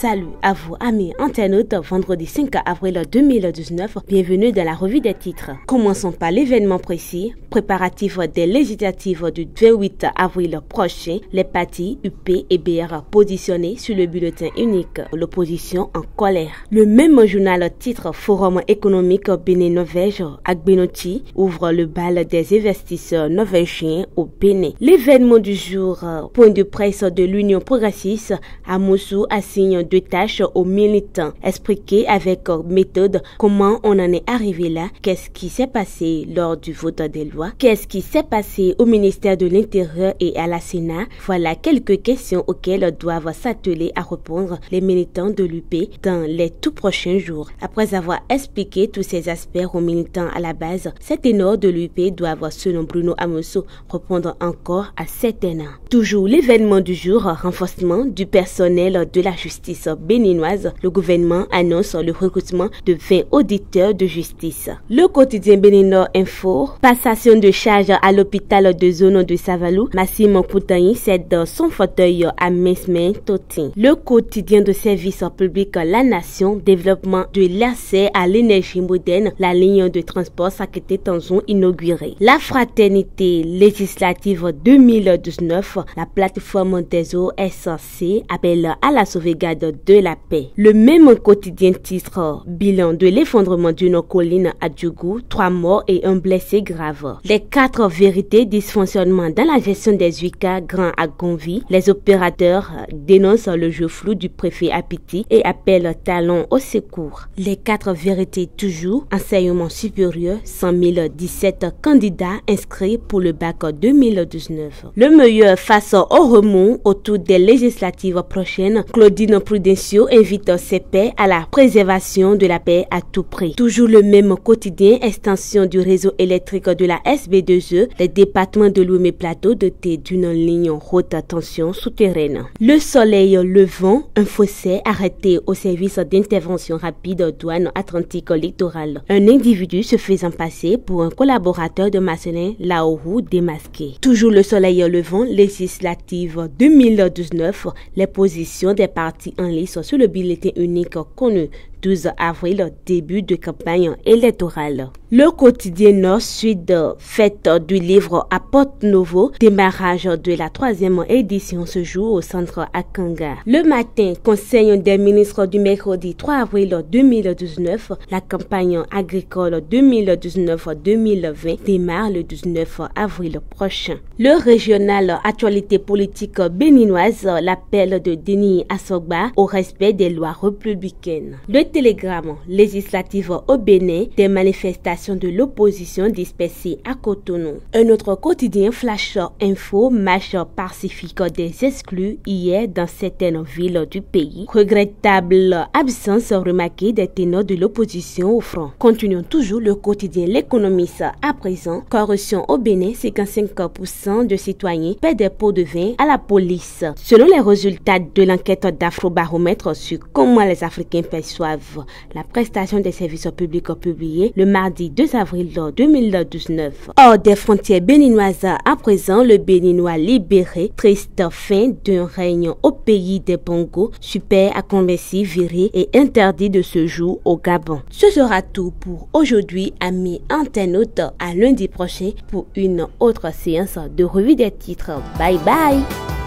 Salut à vous amis internautes, vendredi 5 avril 2019, bienvenue dans la revue des titres. Commençons par l'événement précis, préparatifs des législatives du 28 avril prochain, les partis UP et BR positionnés sur le bulletin unique, l'opposition en colère. Le même journal titre Forum économique Bénin-Norvège, Agbenoti ouvre le bal des investisseurs norvégiens au Bénin. L'événement du jour, point de presse de l'Union progressiste, Amoussou assigne 2 tâches aux militants. Expliquer avec méthode comment on en est arrivé là, qu'est-ce qui s'est passé lors du vote des lois, qu'est-ce qui s'est passé au ministère de l'Intérieur et à la Sénat. Voilà quelques questions auxquelles doivent s'atteler à répondre les militants de l'UP dans les tout prochains jours. Après avoir expliqué tous ces aspects aux militants à la base, ces ténors de l'UP doivent, selon Bruno Amoussou, répondre encore à certains. Toujours l'événement du jour, renforcement du personnel de la justice béninoise. Le gouvernement annonce le recrutement de 20 auditeurs de justice. Le quotidien Béninois Info, passation de charge à l'hôpital de zone de Savalou. Massimo Koutaï cède son fauteuil à Mesmin Totin. Le quotidien de service public La Nation, développement de l'accès à l'énergie moderne. La ligne de transport Sakété-Tanzon inaugurée. La fraternité législative 2019, la plateforme des OSC appelle à la sauvegarde de la paix. Le même quotidien titre bilan de l'effondrement d'une colline à Djougou, 3 morts et un blessé grave. Les 4 vérités dysfonctionnement dans la gestion des UICA Grand à Gonvi. Les opérateurs dénoncent le jeu flou du préfet Apiti et appellent talon au secours. Les 4 vérités toujours, enseignement supérieur, 100 017 candidats inscrits pour le bac 2019. Le meilleur face au remous autour des législatives prochaines. Claudine Prudencio invite ses pairs à la préservation de la paix à tout prix. Toujours le même quotidien, extension du réseau électrique de la SB2E, les départements de l'Ouémé Plateau dotés d'une ligne haute tension souterraine. Le soleil levant, un faussaire arrêté au service d'intervention rapide douane Atlantique littorale. Un individu se faisant passer pour un collaborateur de Marcelin Laourou démasqué. Toujours le soleil levant, législative 2019, les positions des partis en lice sur le bulletin unique connu 12 avril, début de campagne électorale. Le quotidien Nord-Sud, fête du livre à Porte-Nouveau, démarrage de la 3e édition se joue au centre Akanga. Le matin, conseil des ministres du mercredi 3 avril 2019, la campagne agricole 2019-2020 démarre le 19 avril prochain. Le régional actualité politique béninoise, l'appel de Denis Assogba au respect des lois républicaines. Le télégramme législative au Bénin, des manifestations de l'opposition dispersées à Cotonou. Un autre quotidien Flash Info, marche pacifique des exclus hier dans certaines villes du pays. Regrettable absence remarquée des ténors de l'opposition au front. Continuons toujours le quotidien L'Économiste à présent. Corruption au Bénin, 55% de citoyens paient des pots de vin à la police. Selon les résultats de l'enquête d'Afrobaromètre sur comment les Africains perçoivent la prestation des services publics publiée le mardi 2 avril 2019. Hors des frontières béninoises à présent, le Béninois libéré, triste fin d'un règne au pays des Bongos, super à conversi, viré et interdit de ce jour au Gabon. Ce sera tout pour aujourd'hui, amis internautes. À lundi prochain pour une autre séance de revue des titres. Bye bye!